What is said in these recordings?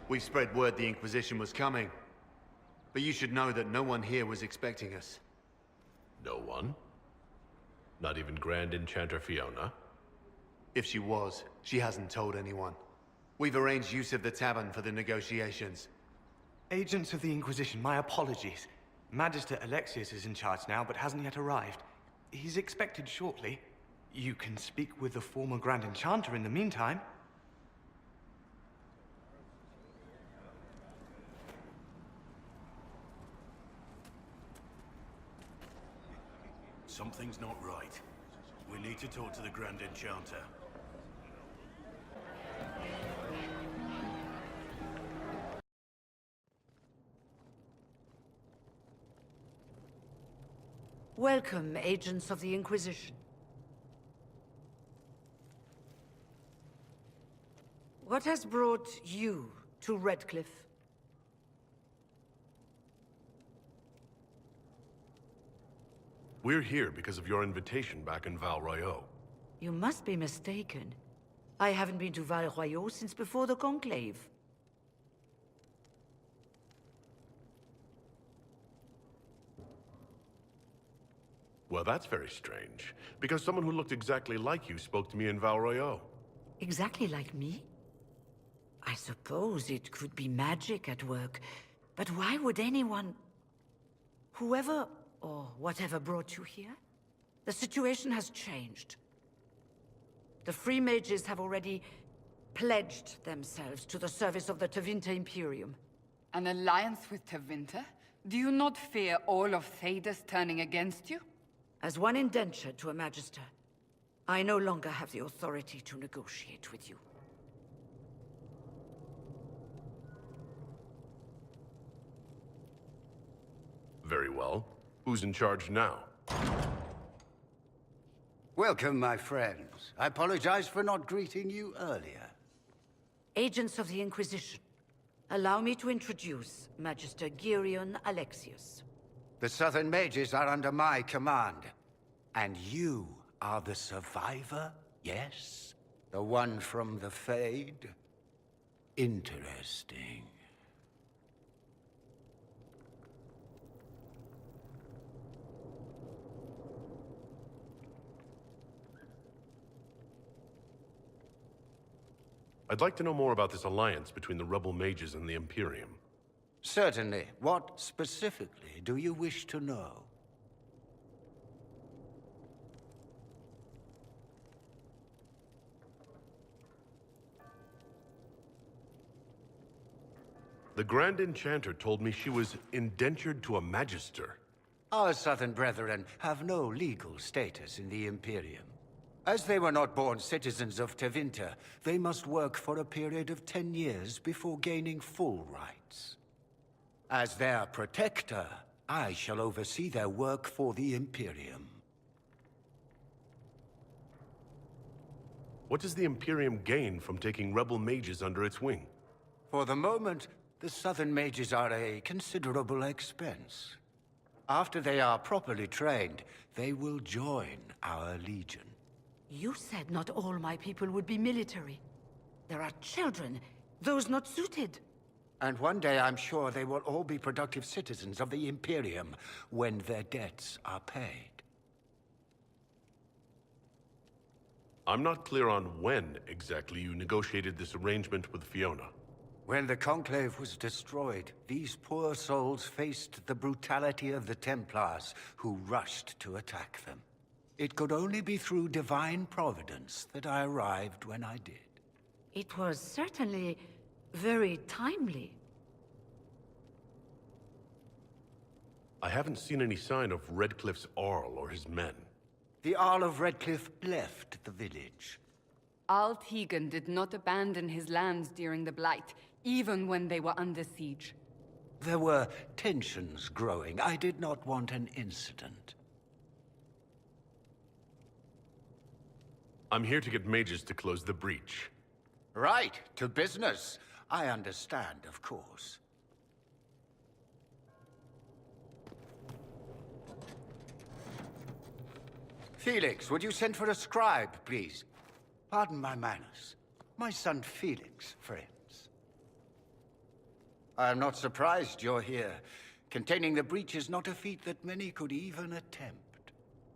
We spread word the Inquisition was coming. But you should know that no one here was expecting us. No one? Not even Grand Enchanter Fiona? If she was, she hasn't told anyone. We've arranged use of the tavern for the negotiations. Agents of the Inquisition, my apologies. Magister Alexius is in charge now, but hasn't yet arrived. He's expected shortly. You can speak with the former Grand Enchanter in the meantime. Something's not right. We need to talk to the Grand Enchanter. Welcome, agents of the Inquisition. What has brought you to Redcliffe? We're here because of your invitation back in Val Royeaux. You must be mistaken. I haven't been to Val Royeaux since before the Conclave. Well, that's very strange, because someone who looked exactly like you spoke to me in Val Royeaux. Exactly like me? I suppose it could be magic at work, but why would anyone... Whoever or whatever brought you here? The situation has changed. The Free Mages have already pledged themselves to the service of the Tevinter Imperium. An alliance with Tevinter? Do you not fear all of Thedas turning against you? As one indentured to a Magister, I no longer have the authority to negotiate with you. Very well. Who's in charge now? Welcome, my friends. I apologize for not greeting you earlier. Agents of the Inquisition, allow me to introduce Magister Girion Alexius. The Southern Mages are under my command. And you are the survivor, yes? The one from the Fade? Interesting. I'd like to know more about this alliance between the rebel mages and the Imperium. Certainly. What specifically do you wish to know? The Grand Enchanter told me she was indentured to a Magister. Our Southern brethren have no legal status in the Imperium. As they were not born citizens of Tevinter, they must work for a period of 10 years before gaining full rights. As their protector, I shall oversee their work for the Imperium. What does the Imperium gain from taking rebel mages under its wing? For the moment, the Southern Mages are a considerable expense. After they are properly trained, they will join our Legion. You said not all my people would be military. There are children, those not suited. And one day I'm sure they will all be productive citizens of the Imperium when their debts are paid. I'm not clear on when exactly you negotiated this arrangement with Fiona. When the Conclave was destroyed, these poor souls faced the brutality of the Templars, who rushed to attack them. It could only be through divine providence that I arrived when I did. It was certainly very timely. I haven't seen any sign of Redcliffe's Arl or his men. The Arl of Redcliffe left the village. Al Tegan did not abandon his lands during the Blight, even when they were under siege. There were tensions growing. I did not want an incident. I'm here to get mages to close the breach. Right, to business. I understand, of course. Felix, would you send for a scribe, please? Pardon my manners. My son Felix, friends. I'm not surprised you're here. Containing the breach is not a feat that many could even attempt.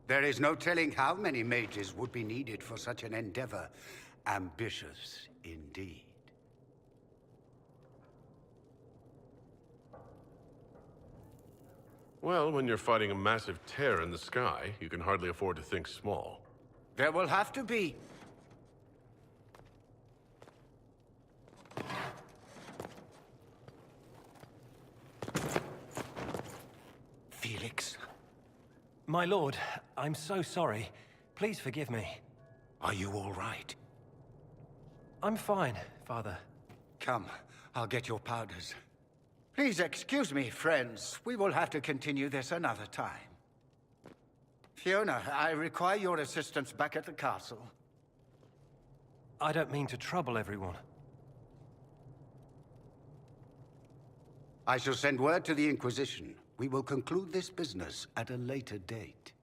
There is no telling how many mages would be needed for such an endeavor. Ambitious indeed. Well, when you're fighting a massive tear in the sky, you can hardly afford to think small. There will have to be. Felix, My lord, I'm so sorry. Please forgive me. are you all right? I'm fine, Father. Come, I'll get your powders. Please excuse me, friends. We will have to continue this another time. Fiona, I require your assistance back at the castle. I don't mean to trouble everyone. I shall send word to the Inquisition. We will conclude this business at a later date.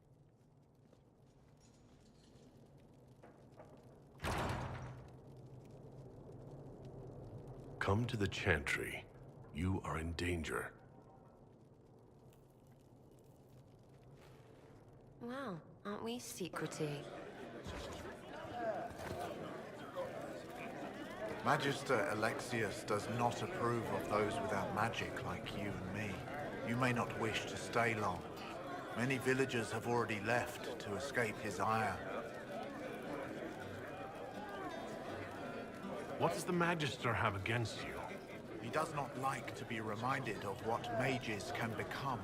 Come to the Chantry. You are in danger. Wow, aren't we secrety? Magister Alexius does not approve of those without magic like you and me. You may not wish to stay long. Many villagers have already left to escape his ire. What does the Magister have against you? He does not like to be reminded of what mages can become.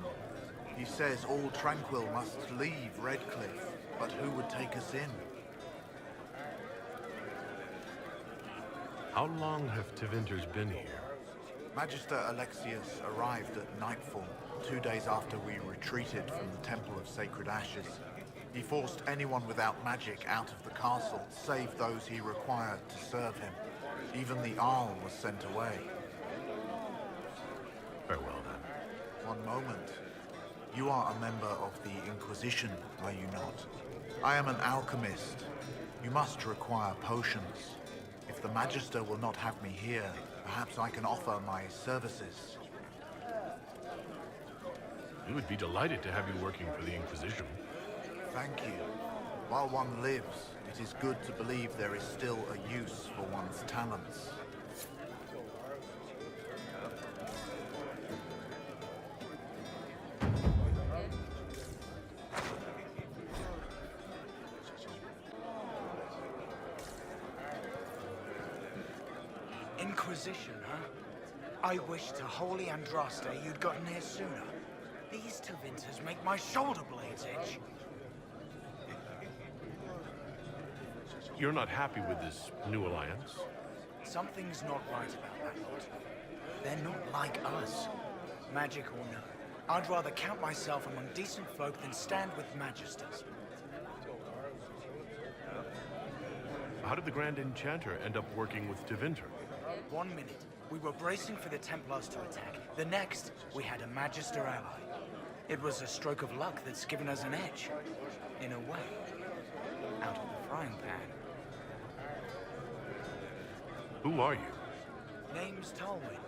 He says all Tranquil must leave Redcliffe, but who would take us in? How long have Tevinters been here? Magister Alexius arrived at nightfall, 2 days after we retreated from the Temple of Sacred Ashes. He forced anyone without magic out of the castle, save those he required to serve him. Even the Arl was sent away. Farewell, then. One moment. You are a member of the Inquisition, are you not? I am an alchemist. You must require potions. If the Magister will not have me here, perhaps I can offer my services. We would be delighted to have you working for the Inquisition. Thank you. While one lives, it is good to believe there is still a use for one's talents. Inquisition, huh? I wish to holy Andraste you'd gotten here sooner. These Tevinters make my shoulder blades itch. You're not happy with this new alliance? Something's not right about that lot. They're not like us. Magic or no, I'd rather count myself among decent folk than stand with Magisters. How did the Grand Enchanter end up working with Tevinter? 1 minute, we were bracing for the Templars to attack. The next, we had a Magister ally. It was a stroke of luck that's given us an edge. In a way. Out of the frying pan. Who are you? Name's Talwyn.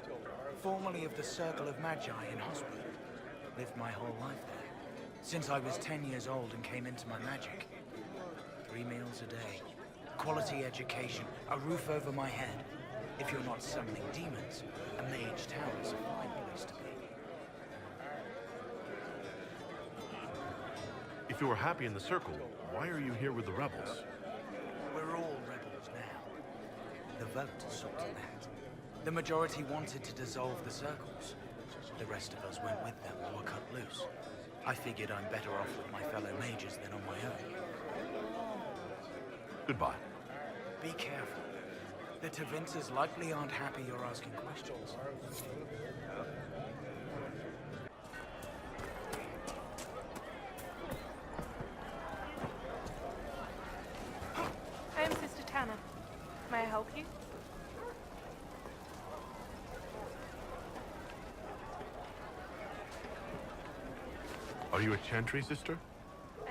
Formerly of the Circle of Magi in Hospital. Lived my whole life there. Since I was 10 years old and came into my magic. 3 meals a day. Quality education. A roof over my head. If you're not summoning demons, a mage tower's a fine place to be. If you were happy in the Circle, why are you here with the rebels? We're all rebels now. The vote saw to that. The majority wanted to dissolve the circles. The rest of us went with them or were cut loose. I figured I'm better off with my fellow mages than on my own. Goodbye. Be careful. The Tevinters likely aren't happy you're asking questions. I am Sister Tanner. May I help you? Are you a Chantry sister?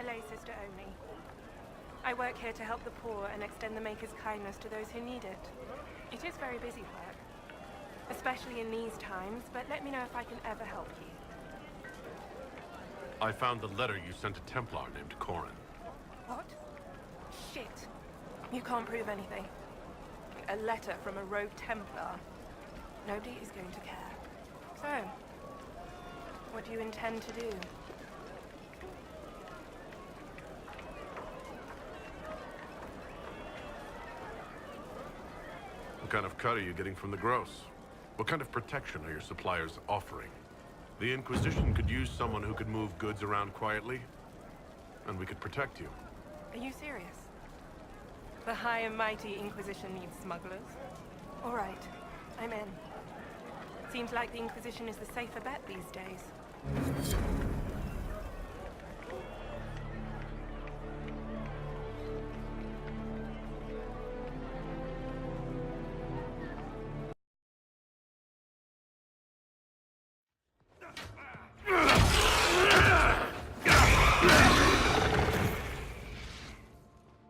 A lay sister only. I work here to help the poor and extend the Maker's kindness to those who need it. It is very busy work. especially in these times, but let me know if I can ever help you. I found the letter you sent a Templar named Corin. What? Shit. You can't prove anything. A letter from a rogue Templar. Nobody is going to care. So, what do you intend to do? What kind of cut are you getting from the gross? What kind of protection are your suppliers offering? The Inquisition could use someone who could move goods around quietly, and we could protect you. Are you serious? The high and mighty Inquisition needs smugglers? All right, I'm in. Seems like the Inquisition is the safer bet these days.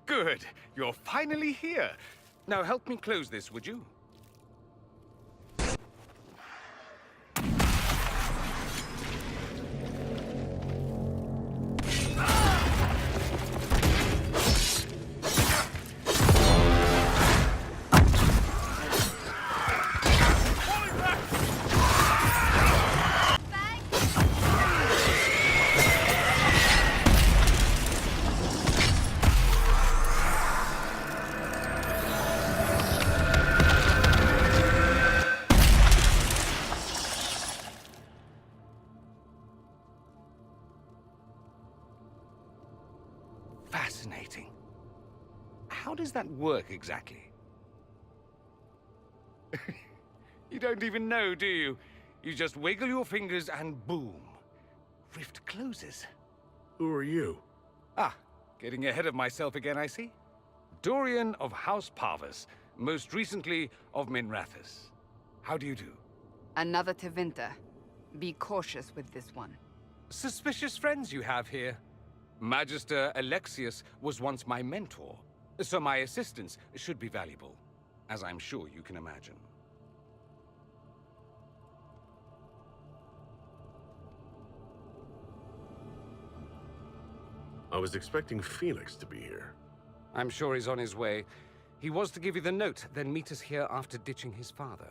Good. You're finally here. Now help me close this, would you? Fascinating. How does that work exactly? You don't even know, do you? You just wiggle your fingers and boom. Rift closes. Who are you? Ah, getting ahead of myself again, I see. Dorian of House Parvus, most recently of Minrathous. How do you do? Another Tevinter. Be cautious with this one. Suspicious friends you have here. Magister Alexius was once my mentor, so my assistance should be valuable, as I'm sure you can imagine. I was expecting Felix to be here. I'm sure he's on his way. He was to give you the note, then meet us here after ditching his father.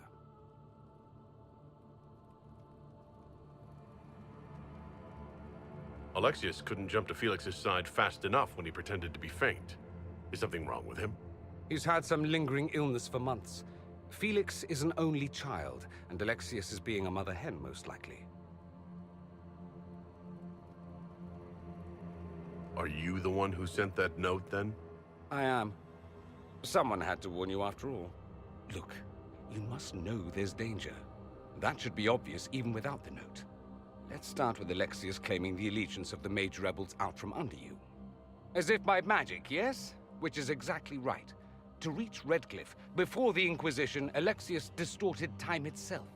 Alexius couldn't jump to Felix's side fast enough when he pretended to be faint. Is something wrong with him? He's had some lingering illness for months. Felix is an only child, and Alexius is being a mother hen, most likely. Are you the one who sent that note, then? I am. Someone had to warn you after all. Look, you must know there's danger. That should be obvious even without the note. Let's start with Alexius claiming the allegiance of the mage rebels out from under you. As if by magic, yes? Which is exactly right. To reach Redcliffe, before the Inquisition, Alexius distorted time itself.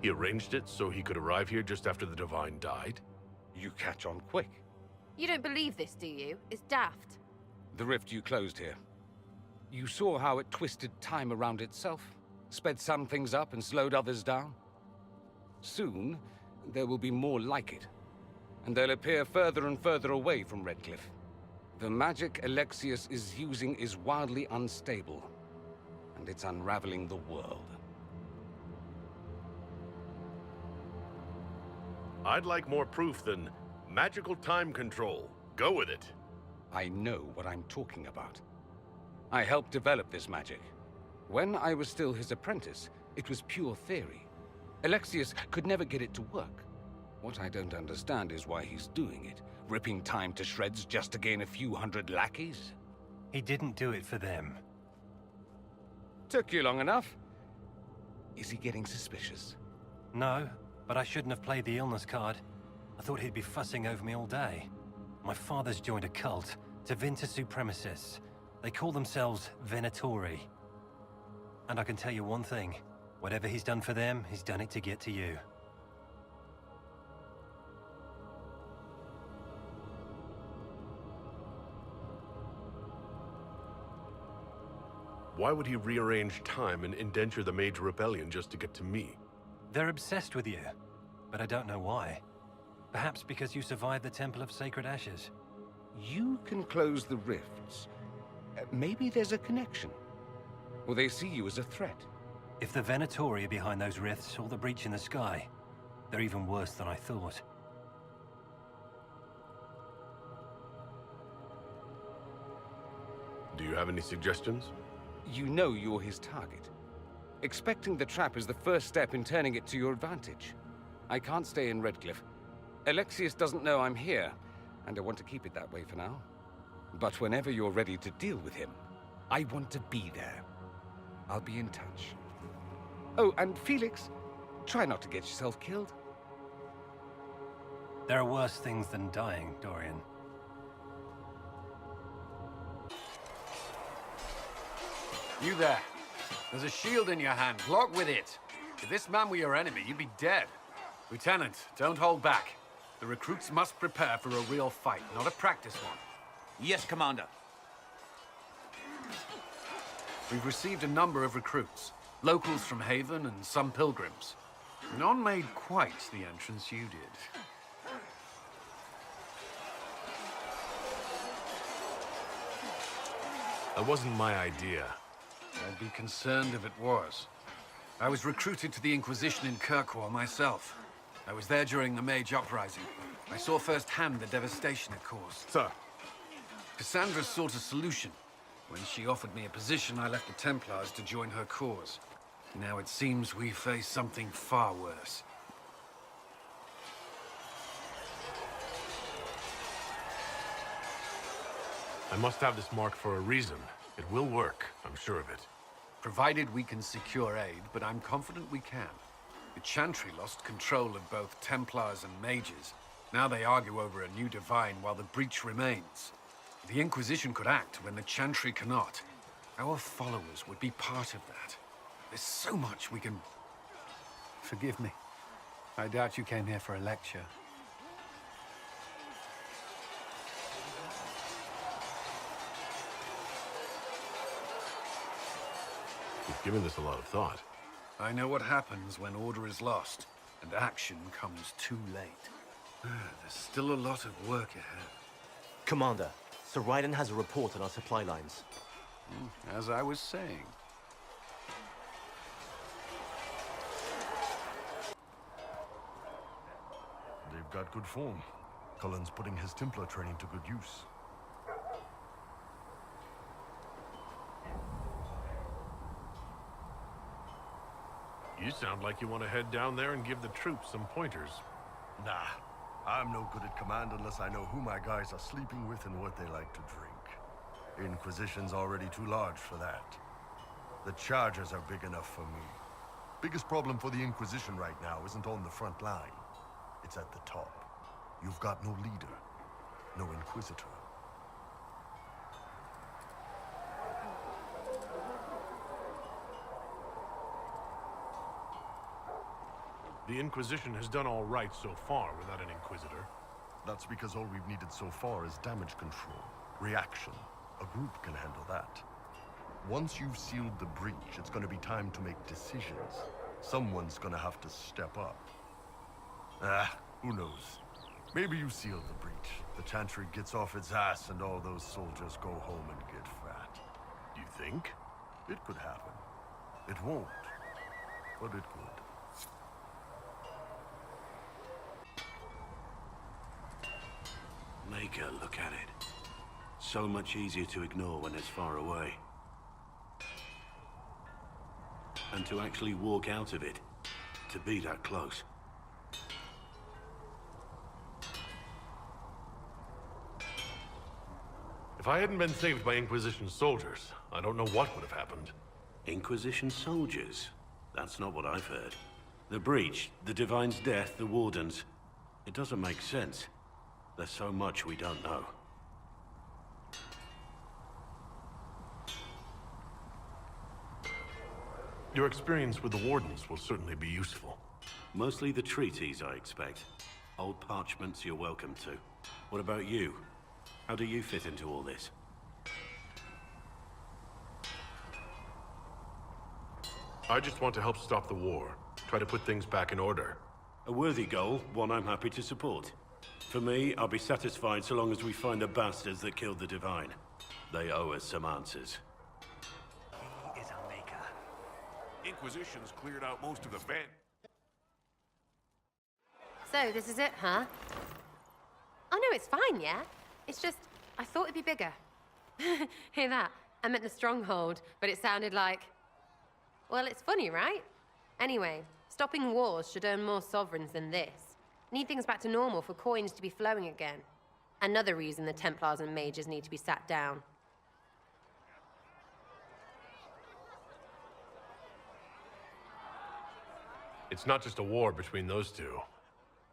He arranged it so he could arrive here just after the Divine died? You catch on quick. You don't believe this, do you? It's daft. The rift you closed here. You saw how it twisted time around itself, sped some things up and slowed others down. Soon, there will be more like it, and they'll appear further and further away from Redcliffe. The magic Alexius is using is wildly unstable, and it's unraveling the world. I'd like more proof than magical time control. Go with it. I know what I'm talking about. I helped develop this magic. When I was still his apprentice, it was pure theory. Alexius could never get it to work. What I don't understand is why he's doing it, ripping time to shreds just to gain a few hundred lackeys. He didn't do it for them. Took you long enough. Is he getting suspicious? No, but I shouldn't have played the illness card. I thought he'd be fussing over me all day. My father's joined a cult, Tevinter Supremacists. They call themselves Venatori. And I can tell you one thing. Whatever he's done for them, he's done it to get to you. Why would he rearrange time and indenture the Mage Rebellion just to get to me? They're obsessed with you, but I don't know why. Perhaps because you survived the Temple of Sacred Ashes. You can close the rifts. Maybe there's a connection. Or they see you as a threat. If the Venatori are behind those rifts or the breach in the sky, they're even worse than I thought. Do you have any suggestions? You know you're his target. Expecting the trap is the first step in turning it to your advantage. I can't stay in Redcliffe. Alexius doesn't know I'm here, and I want to keep it that way for now. But whenever you're ready to deal with him, I want to be there. I'll be in touch. Oh, and Felix, try not to get yourself killed. There are worse things than dying, Dorian. You there. There's a shield in your hand. Block with it. If this man were your enemy, you'd be dead. Lieutenant, don't hold back. The recruits must prepare for a real fight, not a practice one. Yes, Commander. We've received a number of recruits. Locals from Haven and some pilgrims. None made quite the entrance you did. That wasn't my idea. I'd be concerned if it was. I was recruited to the Inquisition in Kirkwall myself. I was there during the Mage Uprising. I saw firsthand the devastation it caused. Sir. Cassandra sought a solution. When she offered me a position, I left the Templars to join her cause. Now it seems we face something far worse. I must have this mark for a reason. It will work, I'm sure of it. Provided we can secure aid, but I'm confident we can. The Chantry lost control of both Templars and Mages. Now they argue over a new Divine while the breach remains. The Inquisition could act when the Chantry cannot. Our followers would be part of that. There's so much we can... Forgive me. I doubt you came here for a lecture. You've given this a lot of thought. I know what happens when order is lost, and action comes too late. There's still a lot of work ahead. Commander, Sir Raiden has a report on our supply lines. As I was saying. They've got good form. Cullen's putting his Templar training to good use. You sound like you want to head down there and give the troops some pointers. Nah, I'm no good at command unless I know who my guys are sleeping with and what they like to drink. Inquisition's already too large for that. The charges are big enough for me. Biggest problem for the Inquisition right now isn't on the front line. It's at the top. You've got no leader, no Inquisitor. The Inquisition has done all right so far without an Inquisitor. That's because all we've needed so far is damage control, reaction. A group can handle that. Once you've sealed the breach, it's gonna be time to make decisions. Someone's gonna have to step up. Who knows? Maybe you seal the breach. The Chantry gets off its ass and all those soldiers go home and get fat. You think? It could happen. It won't, but it could. Make her look at it. So much easier to ignore when it's far away. And to actually walk out of it, to be that close. If I hadn't been saved by Inquisition soldiers, I don't know what would have happened. Inquisition soldiers? That's not what I've heard. The breach, the Divine's death, the Wardens. It doesn't make sense. There's so much we don't know. Your experience with the Wardens will certainly be useful. Mostly the treaties, I expect. Old parchments you're welcome to. What about you? How do you fit into all this? I just want to help stop the war. Try to put things back in order. A worthy goal, one I'm happy to support. For me, I'll be satisfied so long as we find the bastards that killed the Divine. They owe us some answers. He is a maker. Inquisition's cleared out most of the van. So, this is it, huh? Oh no, it's fine, yeah? It's just, I thought it'd be bigger. Hear that? I meant the stronghold, but it sounded like... Well, it's funny, right? Anyway, stopping wars should earn more sovereigns than this. Need things back to normal for coins to be flowing again. Another reason the Templars and Mages need to be sat down. It's not just a war between those two.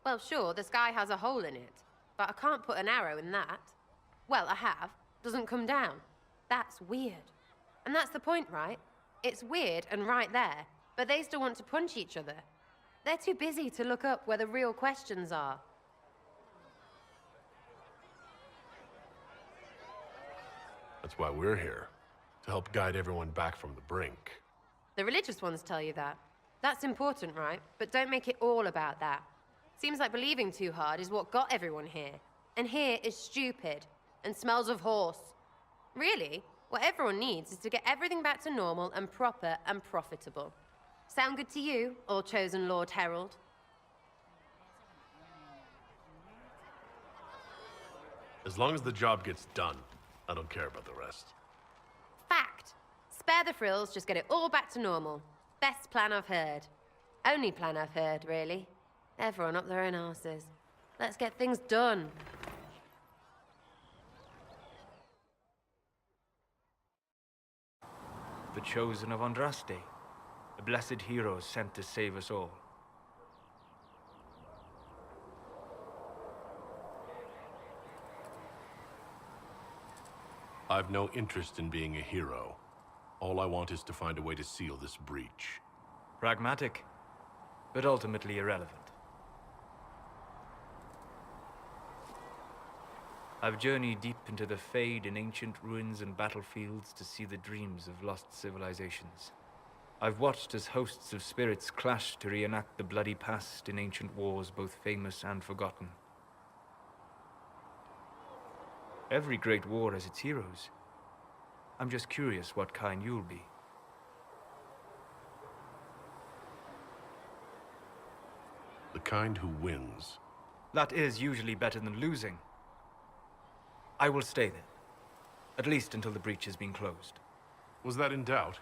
Well, sure, the sky has a hole in it, but I can't put an arrow in that. Well, I have. Doesn't come down. That's weird. And that's the point, right? It's weird and right there, but they still want to punch each other. They're too busy to look up where the real questions are. That's why we're here. To help guide everyone back from the brink. The religious ones tell you that. That's important, right? But don't make it all about that. Seems like believing too hard is what got everyone here. And here is stupid and smells of horse. Really, what everyone needs is to get everything back to normal and proper and profitable. Sound good to you, all chosen Lord Herald? As long as the job gets done, I don't care about the rest. Fact. Spare the frills, just get it all back to normal. Best plan I've heard. Only plan I've heard, really. Everyone up their own arses. Let's get things done. The chosen of Andraste. The blessed heroes sent to save us all. I've no interest in being a hero. All I want is to find a way to seal this breach. Pragmatic, but ultimately irrelevant. I've journeyed deep into the Fade in ancient ruins and battlefields to see the dreams of lost civilizations. I've watched as hosts of spirits clash to reenact the bloody past in ancient wars, both famous and forgotten. Every great war has its heroes. I'm just curious what kind you'll be. The kind who wins. That is usually better than losing. I will stay there. At least until the breach has been closed. Was that in doubt?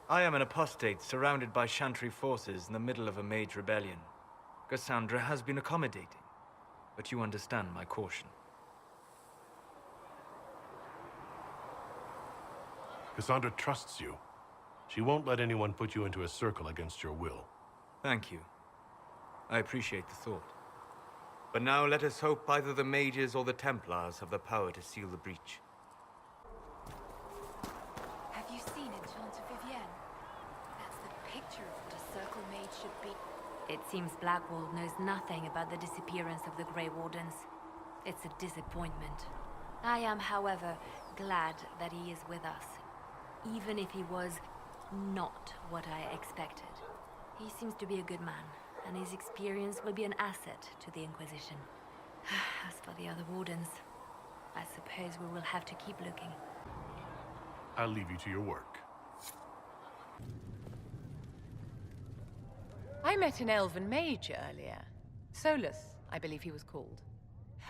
I am an apostate surrounded by Chantry forces in the middle of a mage rebellion. Cassandra has been accommodating, but you understand my caution. Cassandra trusts you. She won't let anyone put you into a circle against your will. Thank you. I appreciate the thought. But now let us hope either the mages or the Templars have the power to seal the breach. Have you seen Enchanter Vivienne? That's the picture of what a circle mage should be. It seems Blackwall knows nothing about the disappearance of the Grey Wardens. It's a disappointment. I am, however, glad that he is with us, even if he was not what I expected. He seems to be a good man, and his experience will be an asset to the Inquisition. As for the other Wardens, I suppose we will have to keep looking. I'll leave you to your work. I met an elven mage earlier. Solus, I believe he was called.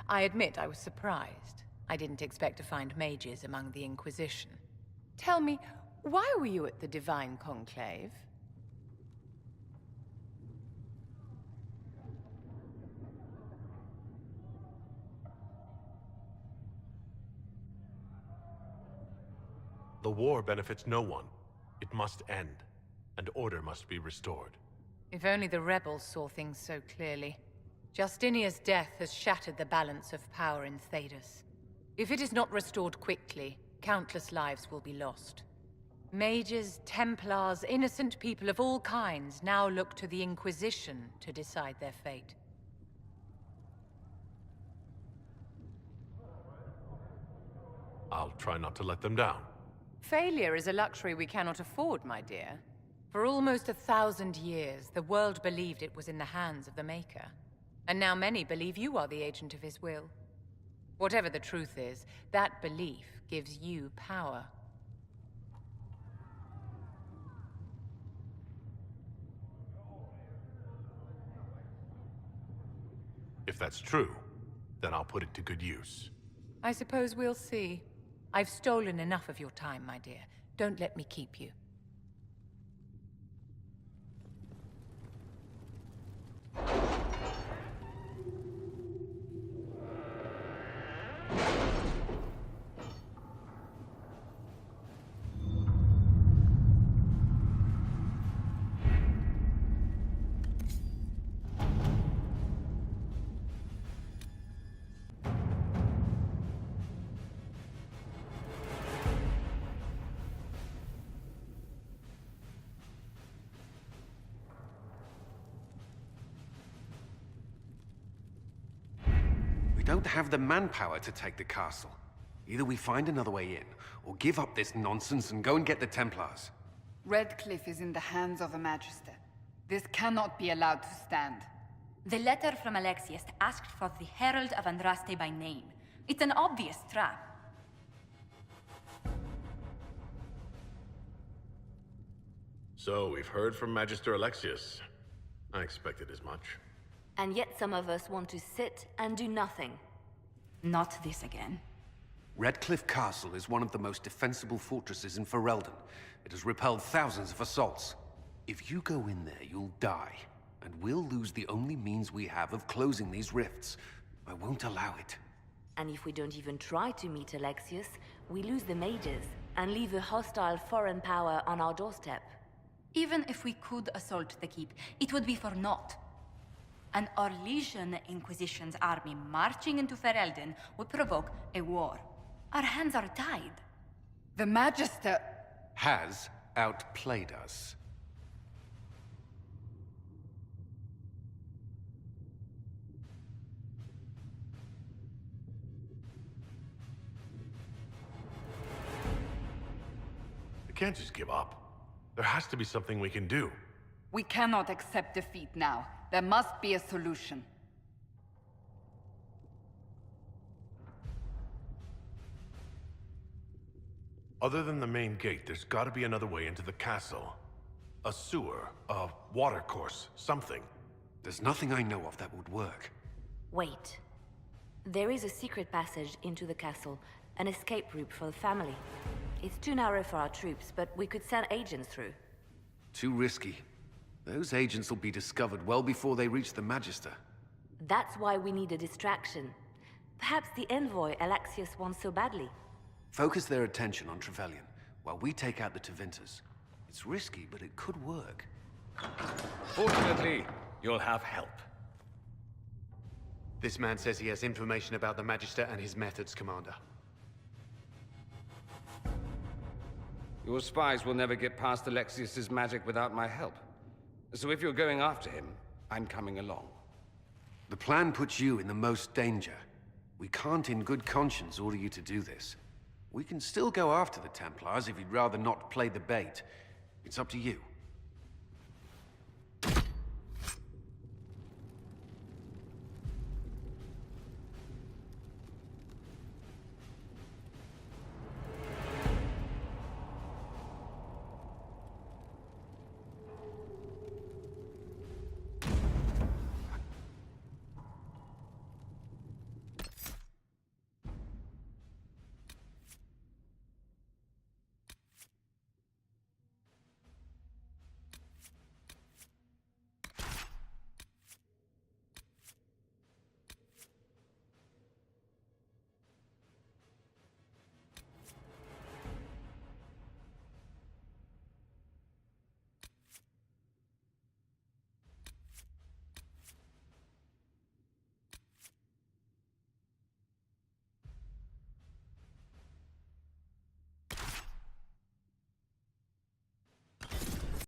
I admit I was surprised. I didn't expect to find mages among the Inquisition. Tell me, why were you at the Divine Conclave? The war benefits no one. It must end, and order must be restored. If only the rebels saw things so clearly. Justinia's death has shattered the balance of power in Thedas. If it is not restored quickly, countless lives will be lost. Mages, Templars, innocent people of all kinds now look to the Inquisition to decide their fate. I'll try not to let them down. Failure is a luxury we cannot afford, my dear. For almost 1,000 years, the world believed it was in the hands of the Maker. And now many believe you are the agent of his will. Whatever the truth is, that belief gives you power. If that's true, then I'll put it to good use. I suppose we'll see. I've stolen enough of your time, my dear. Don't let me keep you. We don't have the manpower to take the castle. Either we find another way in, or give up this nonsense and go and get the Templars. Redcliffe is in the hands of a Magister. This cannot be allowed to stand. The letter from Alexius asked for the Herald of Andraste by name. It's an obvious trap. So, we've heard from Magister Alexius. I expected as much. And yet some of us want to sit and do nothing. Not this again. Redcliffe Castle is one of the most defensible fortresses in Ferelden. It has repelled thousands of assaults. If you go in there, you'll die. And we'll lose the only means we have of closing these rifts. I won't allow it. And if we don't even try to meet Alexius, we lose the mages and leave a hostile foreign power on our doorstep. Even if we could assault the keep, it would be for naught. An Orlesian Inquisition's army marching into Ferelden would provoke a war. Our hands are tied. The Magister has outplayed us. We can't just give up. There has to be something we can do. We cannot accept defeat now. There must be a solution. Other than the main gate, there's got to be another way into the castle. A sewer, a watercourse, something. There's nothing I know of that would work. Wait. There is a secret passage into the castle, an escape route for the family. It's too narrow for our troops, but we could send agents through. Too risky. Those agents will be discovered well before they reach the Magister. That's why we need a distraction. Perhaps the envoy Alexius wants so badly. Focus their attention on Trevelyan, while we take out the Tevinters. It's risky, but it could work. Fortunately, you'll have help. This man says he has information about the Magister and his methods, Commander. Your spies will never get past Alexius's magic without my help. So if you're going after him, I'm coming along. The plan puts you in the most danger. We can't in good conscience order you to do this. We can still go after the Templars if you'd rather not play the bait. It's up to you.